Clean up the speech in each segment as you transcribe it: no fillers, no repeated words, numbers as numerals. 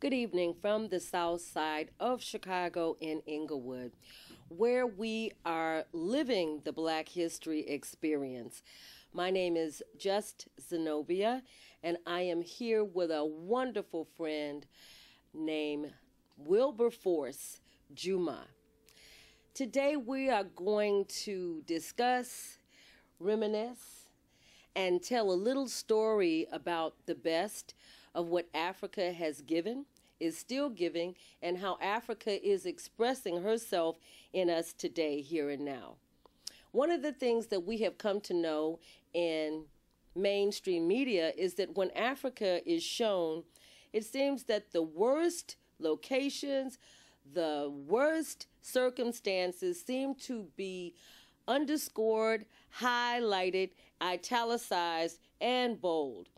Good evening from the south side of Chicago in Inglewood, where we are living the Black History experience. My name is just Zenobia, and I am here with a wonderful friend named Wilberforce Djumah. Today we are going to discuss, reminisce, and tell a little story about the best of what Africa has given, is still giving, and how Africa is expressing herself in us today, here and now. One of the things that we have come to know in mainstream media is that when Africa is shown, it seems that the worst locations, the worst circumstances seem to be underscored, highlighted, italicized, and bold.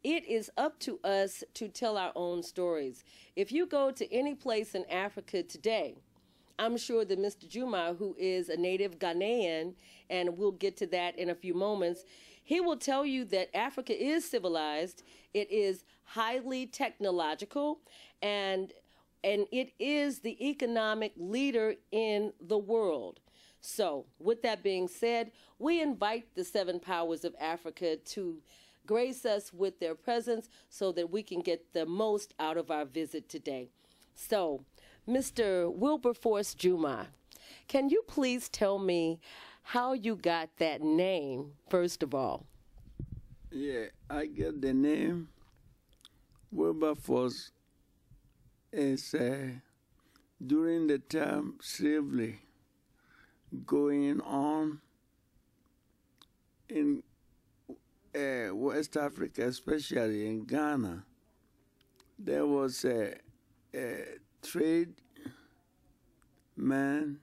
It is up to us to tell our own stories. If you go to any place in Africa today, I'm sure that Mr. Djumah, who is a native Ghanaian, and we'll get to that in a few moments, he will tell you that Africa is civilized, it is highly technological, and it is the economic leader in the world. So, with that being said, we invite the seven powers of Africa to grace us with their presence so that we can get the most out of our visit today. So, Mr. Wilberforce Djumah, can you please tell me how you got that name, first of all? Yeah, I get the name Wilberforce is during the time slavery going on in West Africa, especially in Ghana. There was a trade man.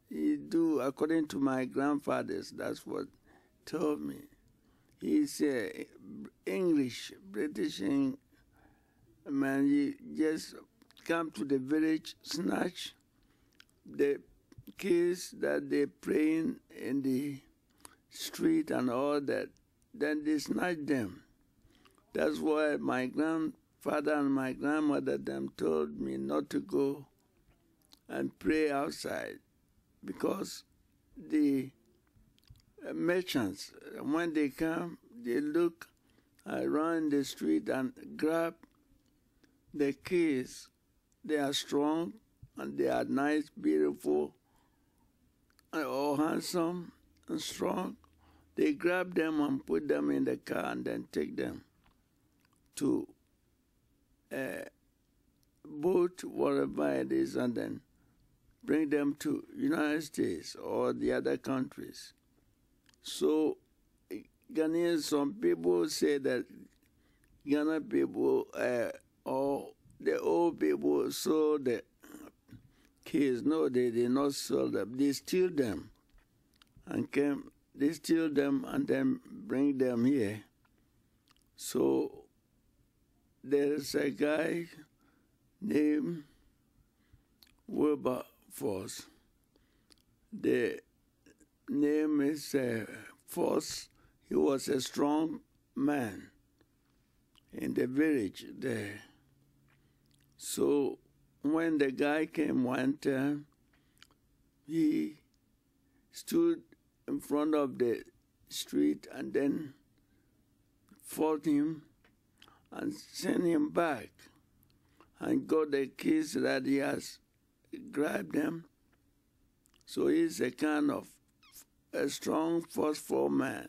He do, according to my grandfathers, that's what told me. He's English, British man. He just come to the village, snatch the kids that they praying in the street and all that. Then they snatch them. That's why my grandfather and my grandmother them told me not to go and pray outside, because the merchants, when they come, they look around the street and grab the kids. They are strong and they are nice, beautiful, or handsome and strong. They grab them and put them in the car and then take them to a boat, whatever it is, and then bring them to United States or the other countries. So Ghanaians, some people say that Ghana people or the old people sold the kids. No, they did not sell them. They steal them and came. They steal them and then bring them here. So there's a guy named Wilberforce. The name is Force. He was a strong man in the village there. So when the guy came one time, he stood in front of the street and then fought him and sent him back and got the kids that he has grabbed them. So he's a kind of a strong, forceful man.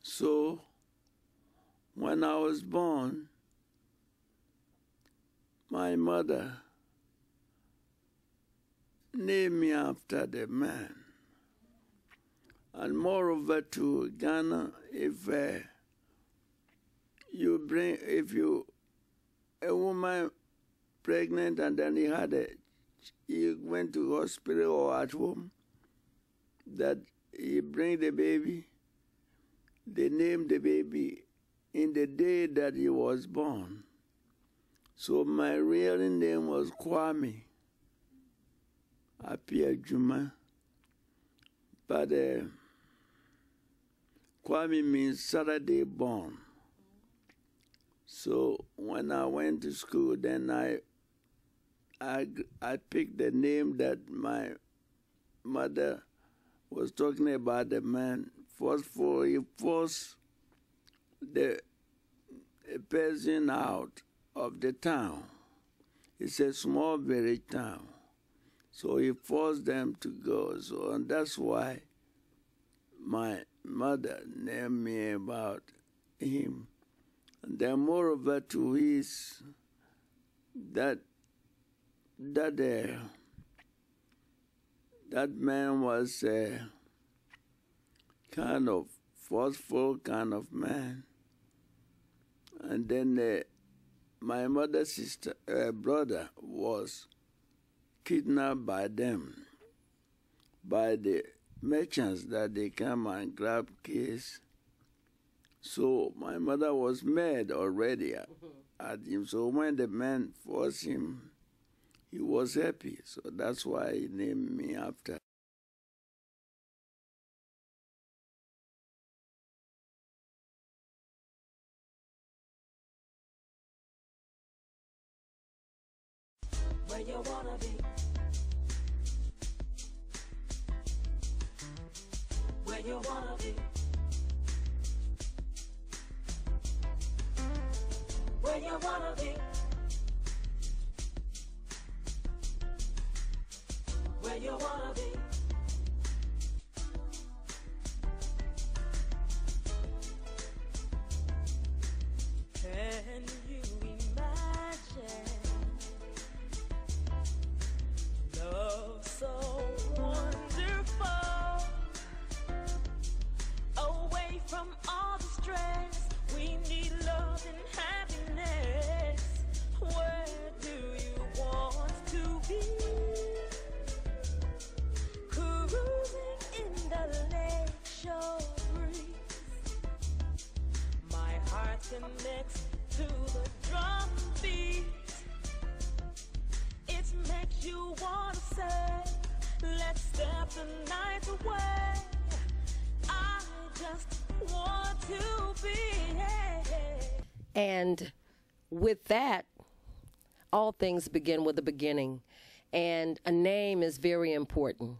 So when I was born, my mother named me after the man. And moreover, to Ghana, if a woman pregnant and then he went to hospital or at home, that he bring the baby, they name the baby in the day that he was born. So my real name was Kwame Appiah Djumah, but Kwame means Saturday born. So when I went to school, then I picked the name that my mother was talking about the man. First for he forced the person out of the town. It's a small village town. So he forced them to go. So and that's why my mother named me about him. And then moreover to his that man was a kind of forceful kind of man. And then my mother's brother was kidnapped by them, by the merchants that they come and grab kids. So my mother was mad already at him. So when the man forced him, he was happy. So that's why he named me after. Where you wanna be? Where you wanna be? Where you wanna be? Where you wanna be? Can you imagine love so wonderful? Away from all the stress, we need love and happiness. Where do you want to be? Cruising in the lakeshore breeze, my heart connects to the drum beat. It makes you wanna say, let's step the night away. I just want to be. And with that, all things begin with a beginning. And a name is very important.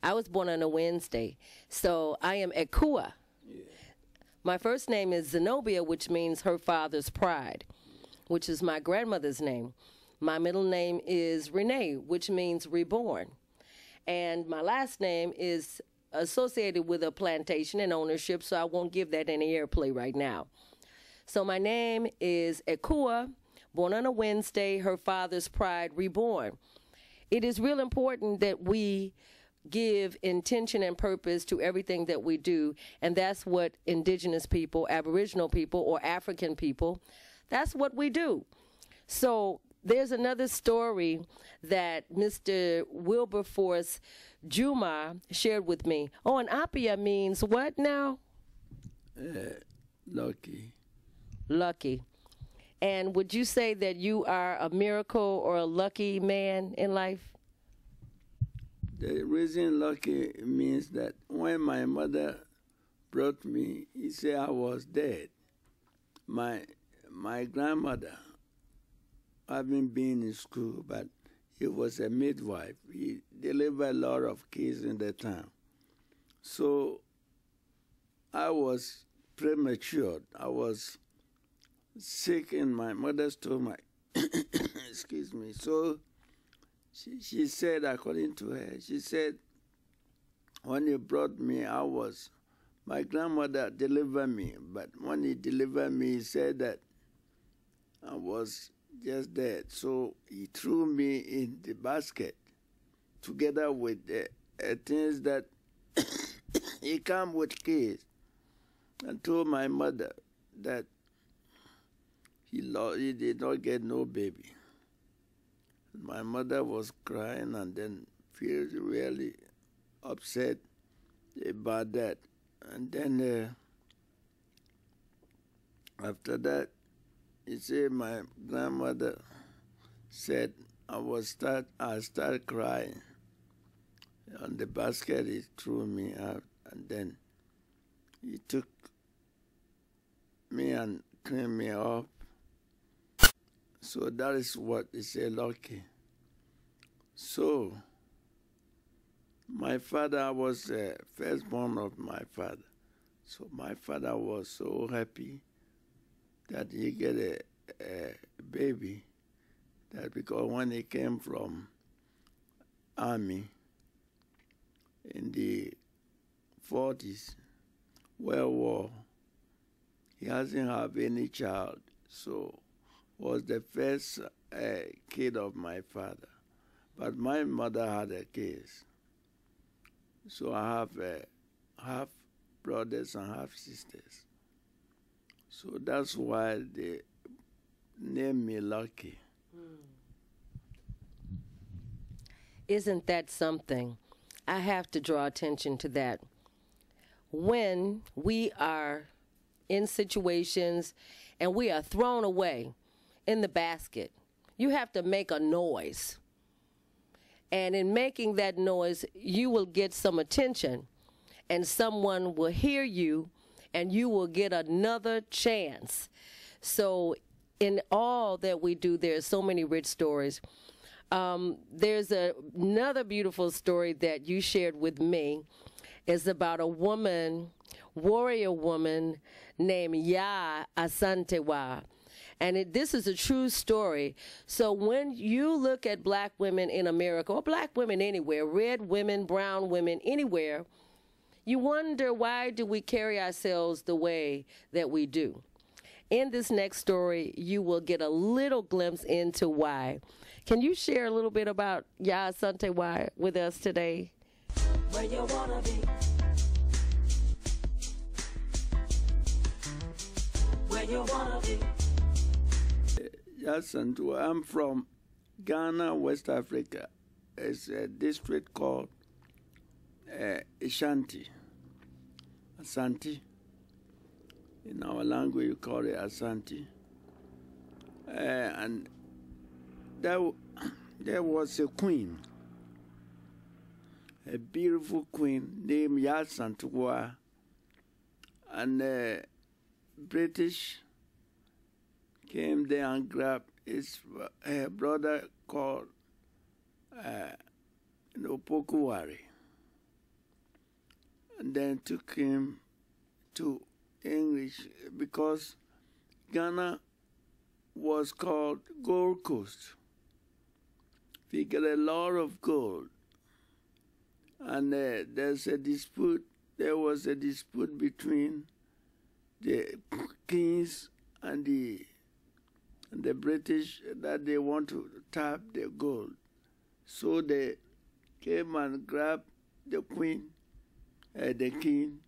I was born on a Wednesday, so I am Ekua. Yeah. My first name is Zenobia, which means her father's pride, which is my grandmother's name. My middle name is Renee, which means reborn. And my last name is associated with a plantation and ownership, so I won't give that any airplay right now. So my name is Ekua, born on a Wednesday, her father's pride, reborn. It is real important that we give intention and purpose to everything that we do, and that's what indigenous people, Aboriginal people, or African people, that's what we do. So there's another story that Mr. Wilberforce Djumah shared with me. Oh, and Apia means what now? Lucky. Lucky. And would you say that you are a miracle or a lucky man in life? The reason lucky means that when my mother brought me, he said I was dead. My grandmother, having been in school, but he was a midwife. He delivered a lot of kids in the town. So I was premature. I was sick in my mother's stomach. Excuse me. So she said, according to her, she said, when he brought me, my grandmother delivered me. But when he delivered me, he said that I was just dead. So he threw me in the basket together with the things that he come with kids, and told my mother that he did not get no baby. My mother was crying and then feels really upset about that. And then after that, he said my grandmother said I started crying. On the basket, he threw me out, and then he took me and cleaned me up So that is what is a lucky. So my father was the firstborn of my father. So my father was so happy that he get a baby. That because when he came from army in the 40s, World War, he hasn't have any child. So was the first kid of my father. But my mother had a case. So I have half brothers and half sisters. So that's why they named me Lucky. Isn't that something? I have to draw attention to that. When we are in situations and we are thrown away in the basket, you have to make a noise. And in making that noise, you will get some attention, and someone will hear you, and you will get another chance. So in all that we do, there's so many rich stories. There's another beautiful story that you shared with me. It's about a woman, warrior woman, named Ya Asantewa. And this is a true story. So when you look at black women in America, or black women anywhere, red women, brown women, anywhere, you wonder, why do we carry ourselves the way that we do? In this next story, you will get a little glimpse into why. Can you share a little bit about Ya Asantewa with us today? Where you wanna be? Where you wanna be? Yes, and I'm from Ghana, West Africa. It's a district called Ashanti. In our language, you call it Ashanti. And there was a queen, a beautiful queen named Ya Asantewa, and British came there and grabbed his brother called Pokuwari, and then took him to English, because Ghana was called Gold Coast. We get a lot of gold, and there's a dispute. There was a dispute between the kings and the British that they want to tap the gold. So they came and grabbed the queen, the king,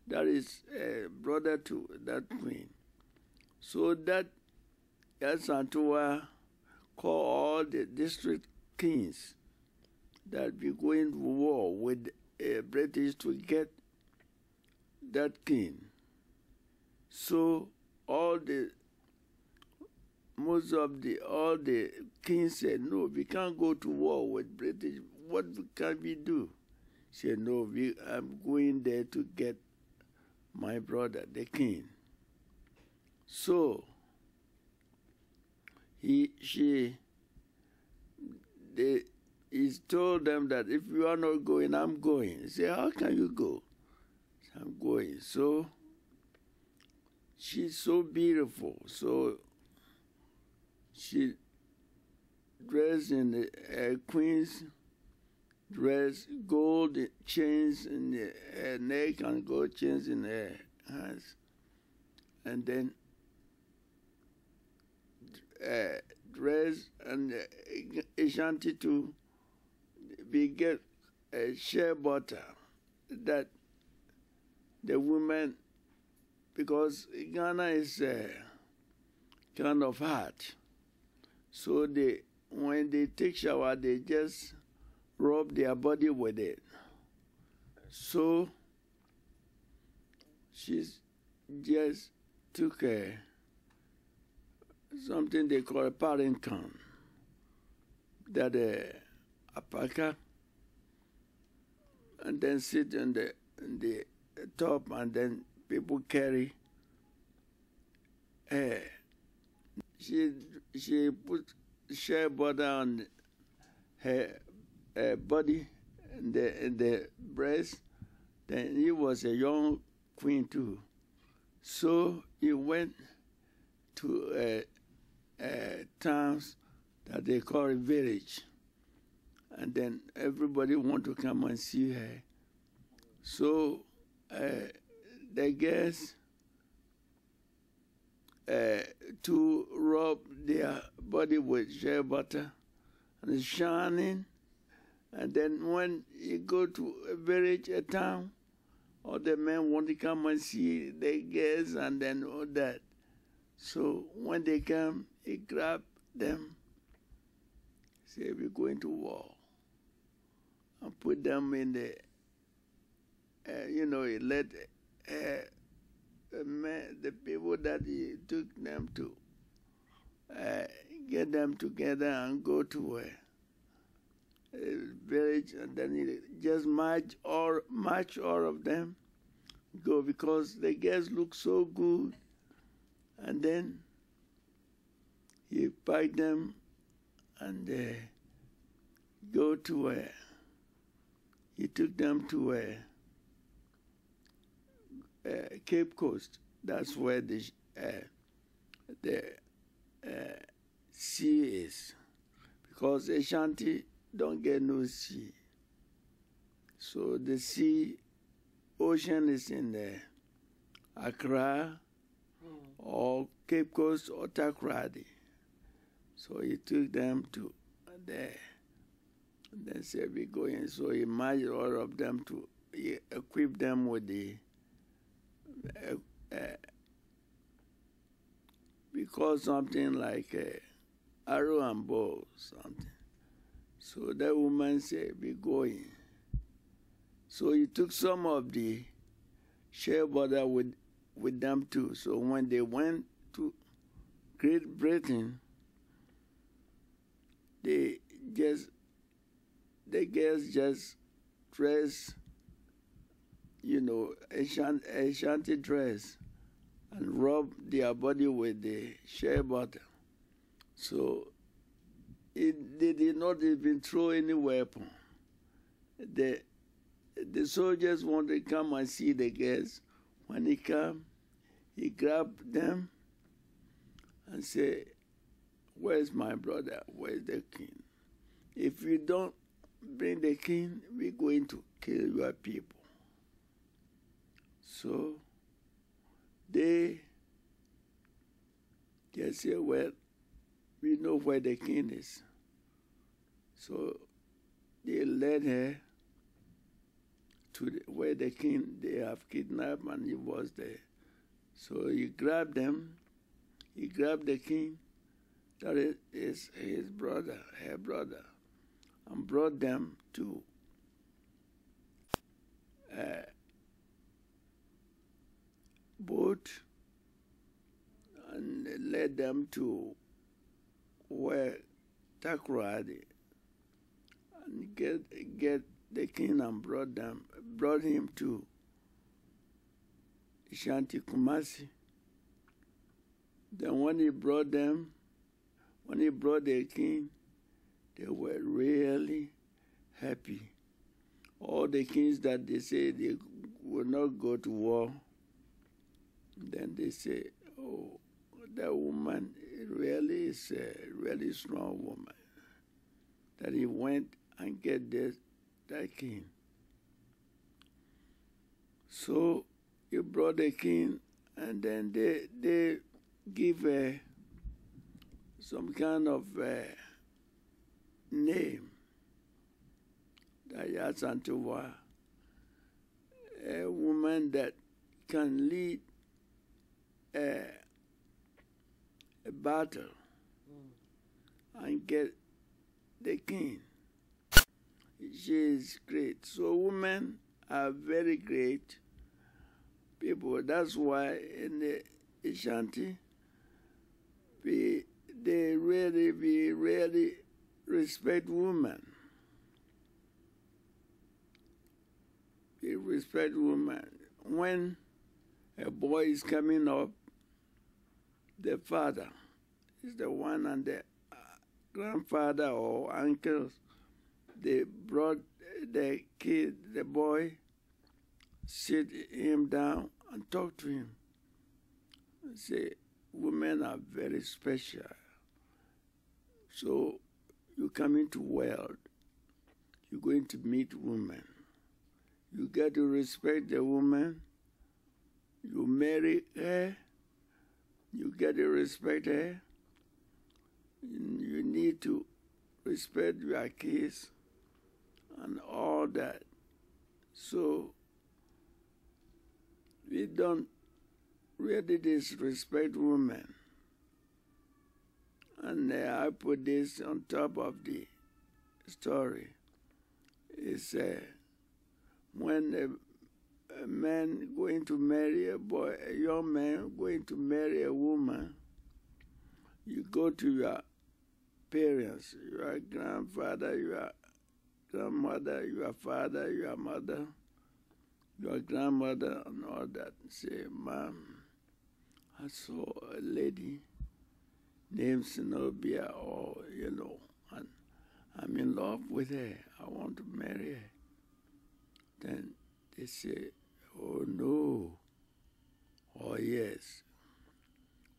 that is brother to that queen. So that Ya Asantewa called all the district kings that be going to war with British to get that king. So all the kings said, no, we can't go to war with British. What can we do? She said, no, I'm going there to get my brother, the king. So he told them that if you are not going, I'm going. He said, how can you go? Said, I'm going. So she's so beautiful. So she dressed in a queen's dress, gold chains in her neck and gold chains in her hands, and then dress and Ashanti to get shea butter that the women, because Ghana is kind of hot, so when they take shower, they just rub their body with it. So she just took something they call a parent can, that alpaca, and then sit in the top, and then people carry she put shea butter on her body and the breast. Then he was a young queen too. So he went to towns that they call a village. And then everybody want to come and see her. So the guests to rub their body with shea butter and it's shining. And then when you go to a village, a town, all the men want to come and see the guests and then all that. So when they come, he grab them, say, we're going to war, and put them in the, he let the people that he took them to get them together and go to a village, and then he just march all of them, go, because the guests look so good. And then he packed them and go to he took them to Cape Coast. That's where the sea is, because Ashanti don't get no sea. So the ocean is in Accra or Cape Coast or Takoradi. So he took them to there. And then said, we're going. So he marched all of them to equip them with the, we call something like arrow and bow, something. So that woman said, we're going. So he took some of the shea butter with them too. So when they went to Great Britain, the girls just dress, Ashanti dress, and rub their body with the shea butter. So they did not even throw any weapon. The soldiers want to come and see the girls. When he come, he grabbed them and say, where's my brother? Where's the king? If you don't bring the king, we're going to kill your people. So they just say, well, we know where the king is. So they led her to where the king they have kidnapped, and he was there. So he grabbed them, he grabbed the king, that is his brother, her brother, and brought them to boat and led them to where Takoradi, and get the king and brought him to Ashanti Kumasi. Then when he brought the king, they were really happy. All the kings that they say they will not go to war, then they say, oh, that woman really is a really strong woman, that he went and get that king. So he brought the king, and then they give some kind of name that Yasantuwa, a woman that can lead a battle and get the king. She is great. So women are very great people. That's why in the Ashanti, we really respect women. We respect women. When a boy is coming up, the father is the one, and the grandfather or uncles, they brought the kid, the boy, sit him down and talk to him. Say, women are very special. So you come into world, you're going to meet women. You get to respect the woman. You marry her. You get to respect her. You need to respect your kids and all that. So we don't really disrespect women. And I put this on top of the story. It's when a man going to marry a boy, a young man going to marry a woman, you go to your parents, your grandfather, your grandmother, your father, your mother, your grandmother, and all that. Say, Mom, I saw a lady named Zenobia, or, and I'm in love with her. I want to marry her. Then they say, oh, no, or yes.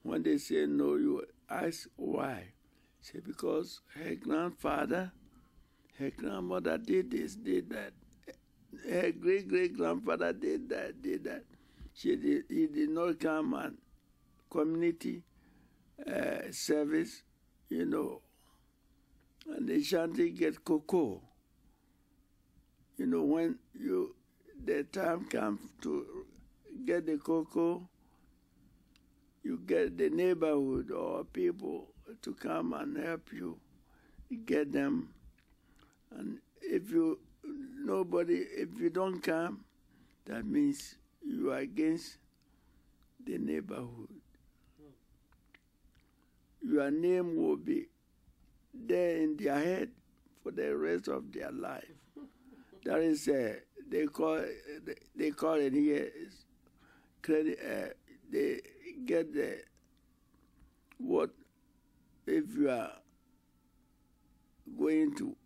When they say no, you ask why. Say, because her grandfather, her grandmother did this, did that. Her great-great-grandfather did that, did that. He did not come on community service, and they shanty get cocoa. When the time comes to get the cocoa, you get the neighborhood or people to come and help you get them. And if you don't come, that means you are against the neighborhood. Your name will be there in their head for the rest of their life. That is, they call it here credit. They get the what if you are going to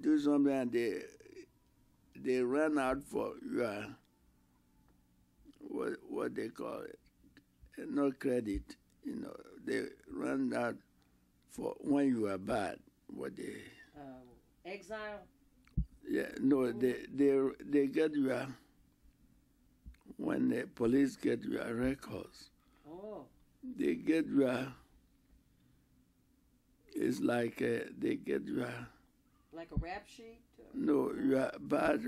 do something and they run out for your what they call it, no credit. They run out for when you are bad. What they exile. Yeah, no, they get your when the police get your records. Oh. They get your. It's like they get your. Like a rap sheet? No, you are bad.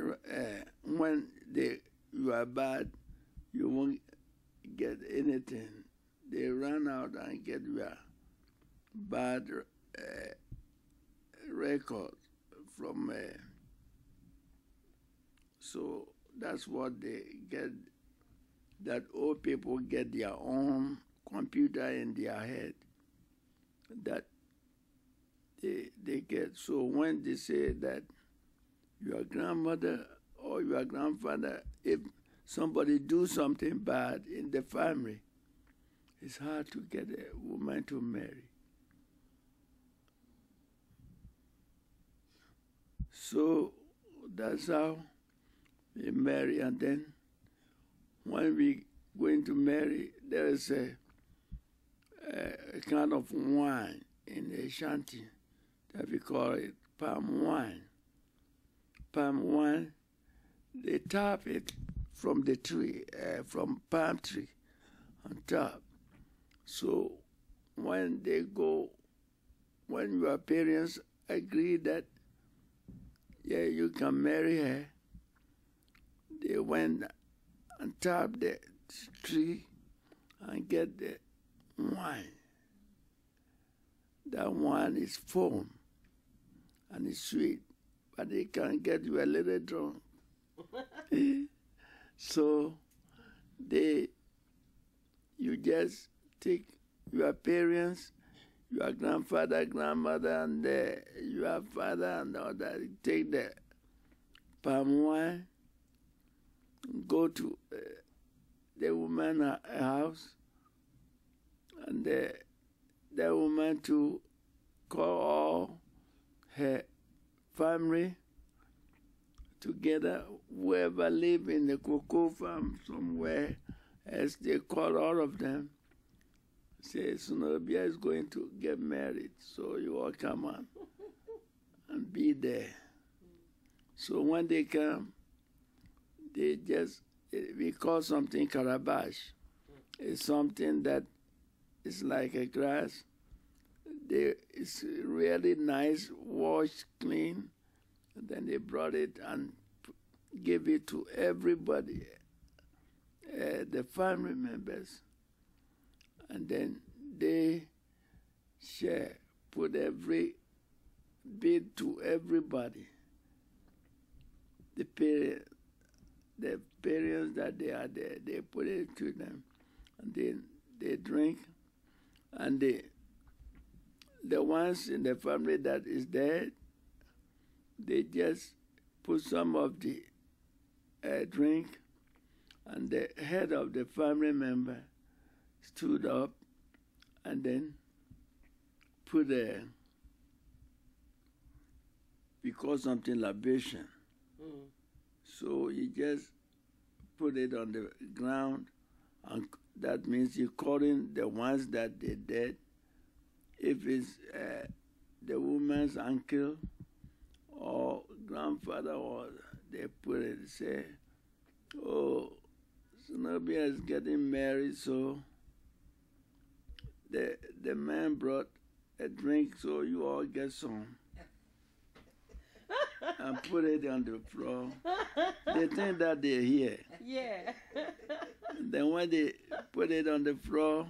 When you are bad, you won't get anything. They run out and get your bad record from. So that's what they get. That old people get their own computer in their head. That they get. So when they say that your grandmother or your grandfather, if somebody do something bad in the family, it's hard to get a woman to marry. So that's how we marry. And then when we going to marry, there is a kind of wine in the shanty that we call it palm wine. Palm wine, they tap it from the tree, from palm tree on top. So when your parents agree that, yeah, you can marry her, they went and tap the tree and get the wine. That wine is foam and it's sweet, but it can get you a little drunk. So you just take your parents, your grandfather, grandmother, and your father and all that, take the palm wine, go to the woman's house, And that woman to call all her family together, whoever live in the cocoa farm somewhere, as they call all of them, say Zenobia is going to get married, so you all come on and be there. So when they come, they just, we call something calabash. It's something that is like a grass. It's really nice, washed, clean. And then they brought it and gave it to everybody, the family members. And then they share, put every bit to everybody. The parents that they are there, they put it to them. And then they drink. And the ones in the family that is dead, they just put some of the drink, and the head of the family member stood up and then put we call something libation. So you just put it on the ground, and that means you're calling the ones that they dead. If it's the woman's uncle or grandfather, or they put it, say, oh, Zenobia is getting married, so the man brought a drink, so you all get some. And put it on the floor. They think that they're here. Yeah. Then when they put it on the floor,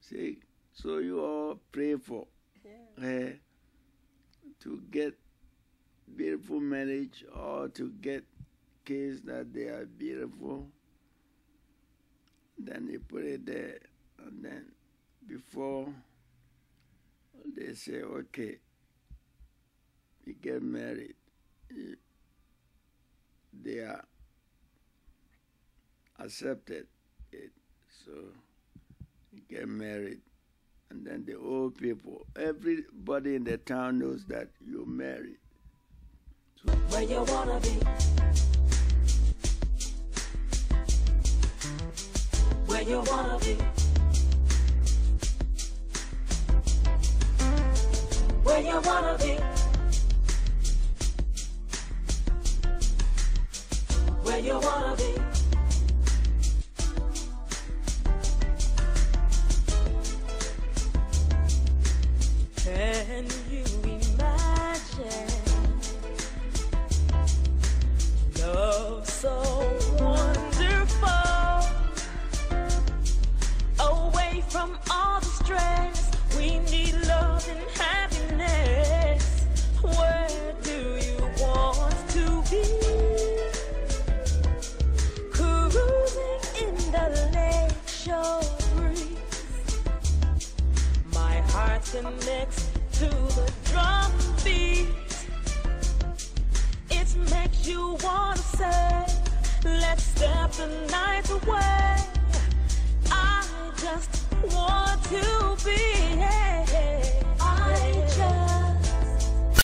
say, so you all pray for her to get beautiful marriage, or to get kids that they are beautiful. Then they put it there, and then before they say, okay, you get married, they are accepted it, so you get married. And then the old people, everybody in the town knows that you're married. So Where you wanna be? Where you wanna be? Where you wanna be? Where you wanna be? Can you imagine love so wonderful? Away from all the stress, we need love and happiness. Where do you want to be? Cruising in the lake shore breeze. My heart connects to the drum beat. It makes you wanna say, let's step the night away. I just want